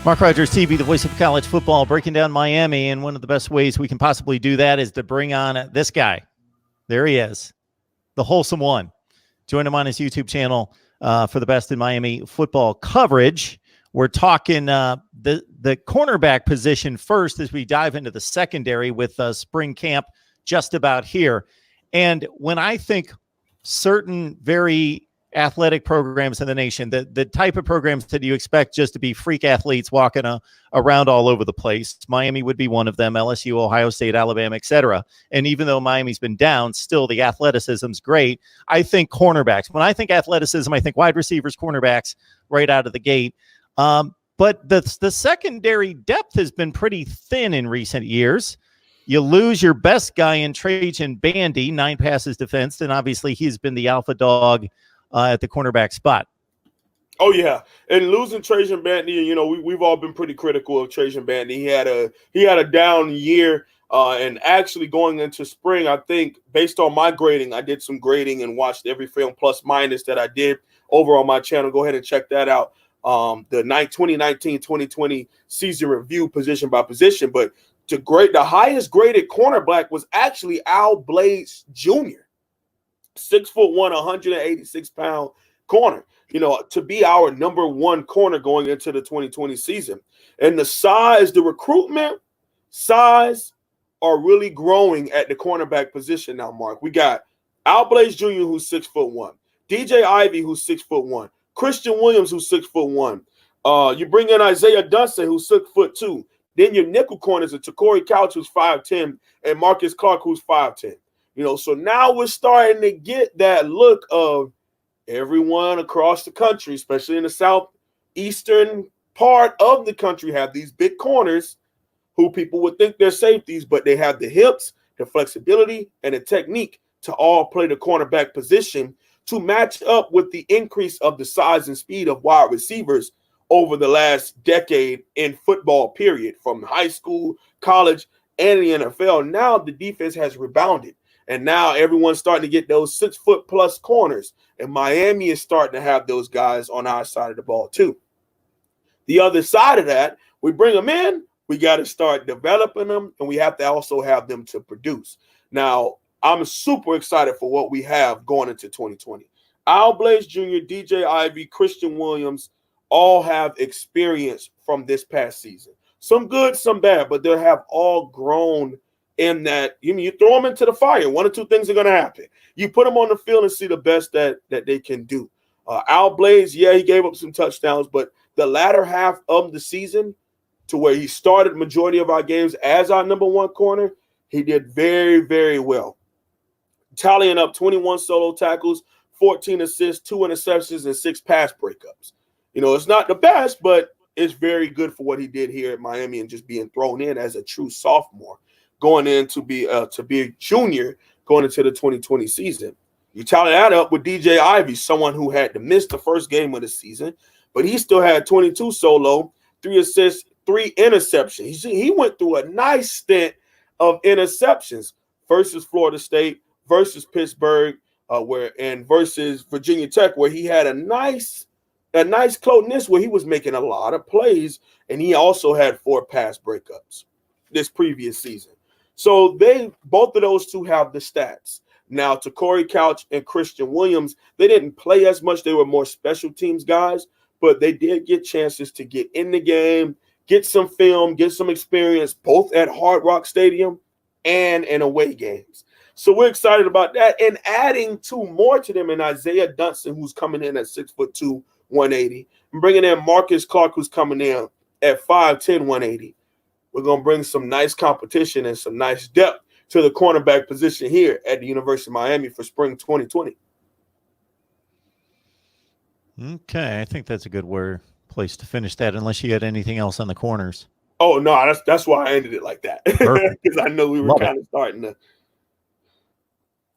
Mark Rogers TV, the voice of college football, breaking down Miami, and one of the best ways we can possibly do that is to bring on this guy. There he is, the wholesome one. Join him on his YouTube channel for the best in Miami football coverage. We're talking the cornerback position first as we dive into the secondary with spring camp just about here. And when I think certain very athletic programs in the nation, the type of programs that you expect just to be freak athletes walking around all over the place, Miami would be one of them, LSU, Ohio State, Alabama, etc. And even though Miami's been down, still the athleticism's great. I think cornerbacks. When I think athleticism, I think wide receivers, cornerbacks right out of the gate. But the secondary depth has been pretty thin in recent years. You lose your best guy in Trajan Bandy, 9 passes defensed, and obviously he's been the alpha dog at the cornerback spot. Oh yeah, and losing Trajan Bandy, you know, we've all been pretty critical of Trajan Bandy. He had a down year, and actually going into spring, I think based on my grading, I did some grading and watched every film plus minus that I did over on my channel. Go ahead and check that out. The 2019-2020 season review position by position, but the highest graded cornerback was actually Al Blades Jr. 6'1", 186-pound corner, you know, to be our number one corner going into the 2020 season. And the recruitment size are really growing at the cornerback position now, Mark. We got Al Blades Jr., who's 6'1", DJ Ivey, who's 6'1", Christian Williams, who's 6'1". You bring in Isaiah Dunston, who's 6'2". Then your nickel corners are Corey Couch, who's 5'10", and Marcus Clark, who's 5'10". You know, so now we're starting to get that look of everyone across the country, especially in the southeastern part of the country, have these big corners who people would think they're safeties, but they have the hips, the flexibility, and the technique to all play the cornerback position to match up with the increase of the size and speed of wide receivers over the last decade in football, period, from high school, college, and the NFL. Now the defense has rebounded. And now everyone's starting to get those 6-foot-plus corners. And Miami is starting to have those guys on our side of the ball, too. The other side of that, we bring them in, we got to start developing them, and we have to also have them to produce. Now, I'm super excited for what we have going into 2020. Al Blades Jr., DJ Ivey, Christian Williams all have experience from this past season. Some good, some bad, but they have all grown in that. You throw them into the fire, one or two things are going to happen. You put them on the field and see the best that they can do. Al Blades, yeah, he gave up some touchdowns, but the latter half of the season, to where he started majority of our games as our number one corner, he did very, very well. Tallying up 21 solo tackles, 14 assists, 2 interceptions, and 6 pass breakups. You know, it's not the best, but it's very good for what he did here at Miami and just being thrown in as a true sophomore, going in to be a junior going into the 2020 season. You tally that up with DJ Ivey, someone who had to miss the first game of the season, but he still had 22 solo, 3 assists, 3 interceptions. He went through a nice stint of interceptions versus Florida State, versus Pittsburgh, versus Virginia Tech, where he had a nice closeness where he was making a lot of plays, and he also had 4 pass breakups this previous season. So both of those two have the stats. Now, to Corey Couch and Christian Williams, they didn't play as much. They were more special teams guys, but they did get chances to get in the game, get some film, get some experience, both at Hard Rock Stadium and in away games. So we're excited about that. And adding 2 more to them in Isaiah Dunston, who's coming in at 6'2", 180, and bringing in Marcus Clark, who's coming in at 5'10", 180. We're going to bring some nice competition and some nice depth to the cornerback position here at the University of Miami for spring 2020. Okay, I think that's a good place to finish that, unless you had anything else on the corners. Oh, no, that's why I ended it like that, because I know we were kind of starting to.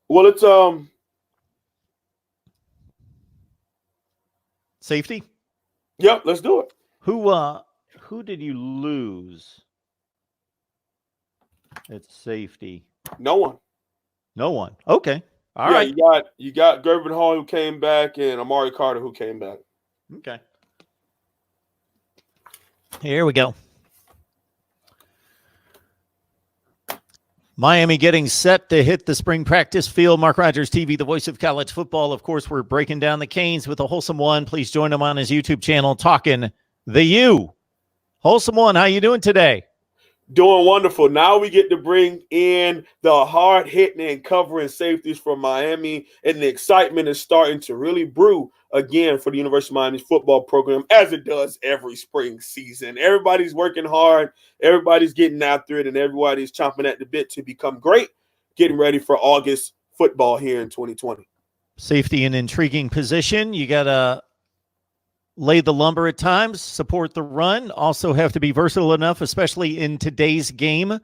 Well, it's safety. Yep, let's do it. Who did you lose at safety? No one. Okay. All right. You got Gervin Hall, who came back, and Amari Carter, who came back. Okay. Here we go. Miami getting set to hit the spring practice field. Mark Rogers TV, the voice of college football. Of course, we're breaking down the Canes with a Wholesome One. Please join him on his YouTube channel, Talking the U. Wholesome One, how you doing today? Doing wonderful. Now we get to bring in the hard hitting and covering safeties from Miami, and the excitement is starting to really brew again for the University of Miami's football program, as it does every spring season. Everybody's working hard, everybody's getting after it, and everybody's chomping at the bit to become great, getting ready for August football here in 2020. Safety and intriguing position. You got to lay the lumber at times, support the run, also have to be versatile enough, especially in today's game,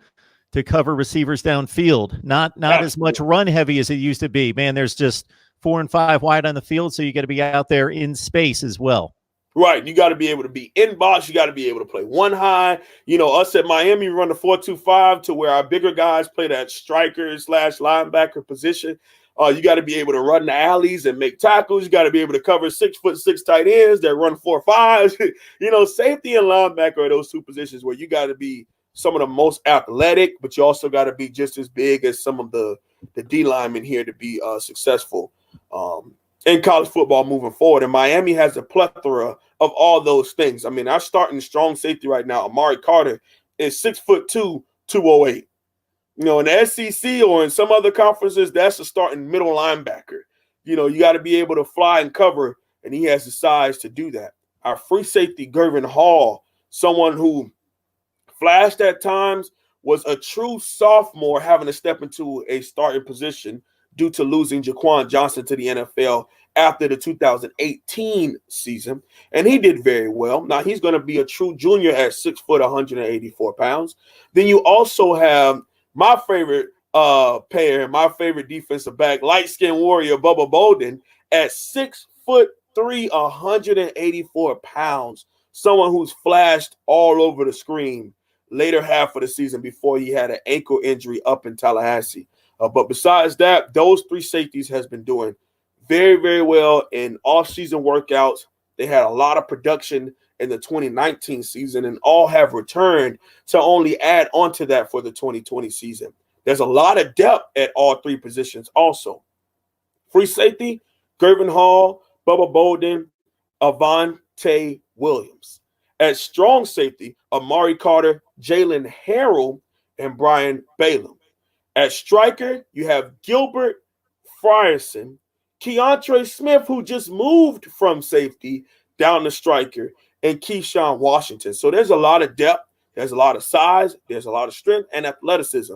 to cover receivers downfield. Not as much run heavy as it used to be. Man, there's just 4 and 5 wide on the field, so you got to be out there in space as well. Right. You got to be able to be in box. You got to be able to play one high. You know, us at Miami run the 4-2-5 to where our bigger guys play that striker/linebacker position. You got to be able to run the alleys and make tackles. You got to be able to cover 6'6" tight ends that run 4.5. You know, safety and linebacker are those two positions where you got to be some of the most athletic, but you also got to be just as big as some of the D linemen here to be successful in college football moving forward. And Miami has a plethora of all those things. I mean, our starting strong safety right now, Amari Carter, is 6'2", 208. You know, in the SEC or in some other conferences, that's a starting middle linebacker. You know, you got to be able to fly and cover, and he has the size to do that. Our free safety, Gervin Hall, someone who flashed at times, was a true sophomore having to step into a starting position due to losing Jaquan Johnson to the NFL after the 2018 season. And he did very well. Now he's going to be a true junior at 6 foot, 184 pounds. Then you also have my favorite pair, my favorite defensive back, light-skinned warrior Bubba Bolden at 6'3", 184 pounds. Someone who's flashed all over the screen later half of the season before he had an ankle injury up in Tallahassee. But besides that, those three safeties has been doing very, very well in off-season workouts. They had a lot of production in the 2019 season and all have returned to only add on to that for the 2020 season. There's a lot of depth at all three positions also. Free safety, Gervin Hall, Bubba Bolden, Avante Williams. At strong safety, Amari Carter, Jalen Harrell, and Brian Balaam. At striker, you have Gilbert Frierson, Keontre Smith, who just moved from safety down to striker, and Keyshawn Washington. So there's a lot of depth, there's a lot of size, there's a lot of strength and athleticism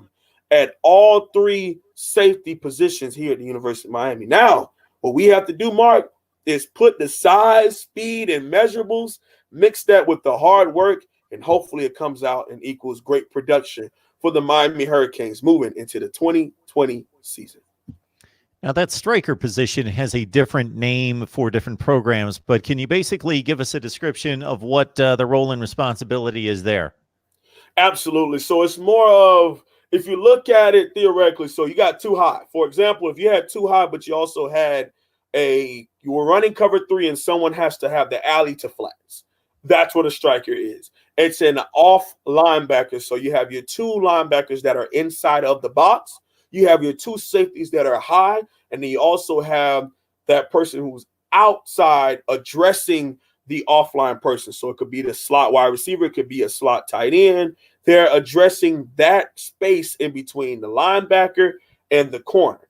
at all three safety positions here at the University of Miami. Now, what we have to do, Mark, is put the size, speed, and measurables, mix that with the hard work, and hopefully it comes out and equals great production for the Miami Hurricanes moving into the 2020 season. Now, that striker position has a different name for different programs, but can you basically give us a description of what the role and responsibility is there? Absolutely. So it's more of, if you look at it theoretically, so you got too high. For example, if you had too high, but you also had you were running cover 3 and someone has to have the alley to flats. That's what a striker is. It's an off linebacker. So you have your two linebackers that are inside of the box. You have your two safeties that are high, and then you also have that person who's outside addressing the offline person. So it could be the slot wide receiver, it could be a slot tight end. They're addressing that space in between the linebacker and the corner.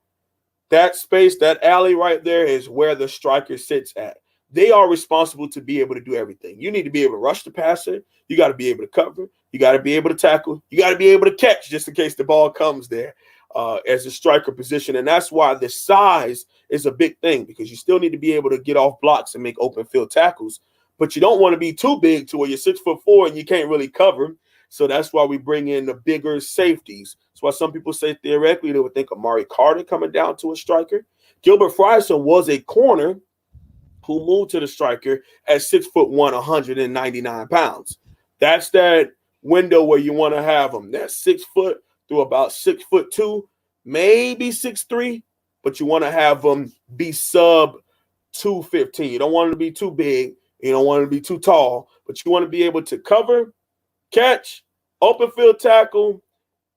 That space, that alley right there is where the striker sits at. They are responsible to be able to do everything. You need to be able to rush the passer. You got to be able to cover. You got to be able to tackle. You got to be able to catch just in case the ball comes there. As a striker position. And that's why the size is a big thing, because you still need to be able to get off blocks and make open field tackles, but you don't want to be too big to where you're 6'4" and you can't really cover. So that's why we bring in the bigger safeties. That's why some people say theoretically they would think Amari Carter coming down to a striker. Gilbert Frierson was a corner who moved to the striker at 6'1", 199 pounds. That's that window where you want to have them. That's 6 foot through about 6'2", maybe 6'3", but you want to have them be sub 215. You don't want them to be too big, You don't want to be too tall, but you want to be able to cover, catch, open field tackle,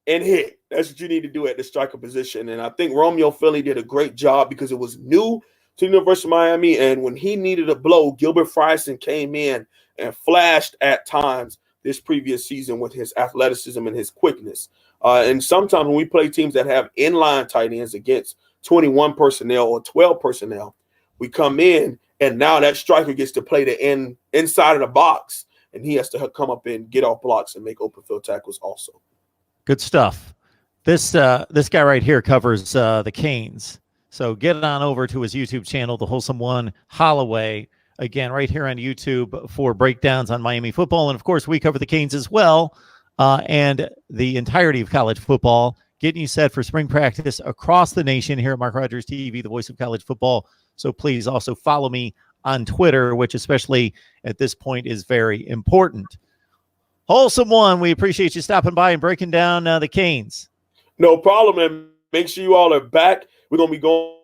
and hit. That's what you need to do at the striker position. And I think Romeo Philly did a great job because it was new to the University of Miami. And when he needed a blow, Gilbert Frierson came in and flashed at times this previous season with his athleticism and his quickness. And sometimes when we play teams that have inline tight ends against 21 personnel or 12 personnel, we come in and now that striker gets to play the inside of the box, and he has to come up and get off blocks and make open field tackles also. Good stuff. This guy right here covers the Canes. So get on over to his YouTube channel, The Wholesome One Holloway. Again, right here on YouTube for breakdowns on Miami football. And, of course, we cover the Canes as well and the entirety of college football, getting you set for spring practice across the nation here at Mark Rogers TV, the voice of college football. So please also follow me on Twitter, which especially at this point is very important. Wholesome One, we appreciate you stopping by and breaking down the Canes. No problem, and make sure you all are back. We're going to be going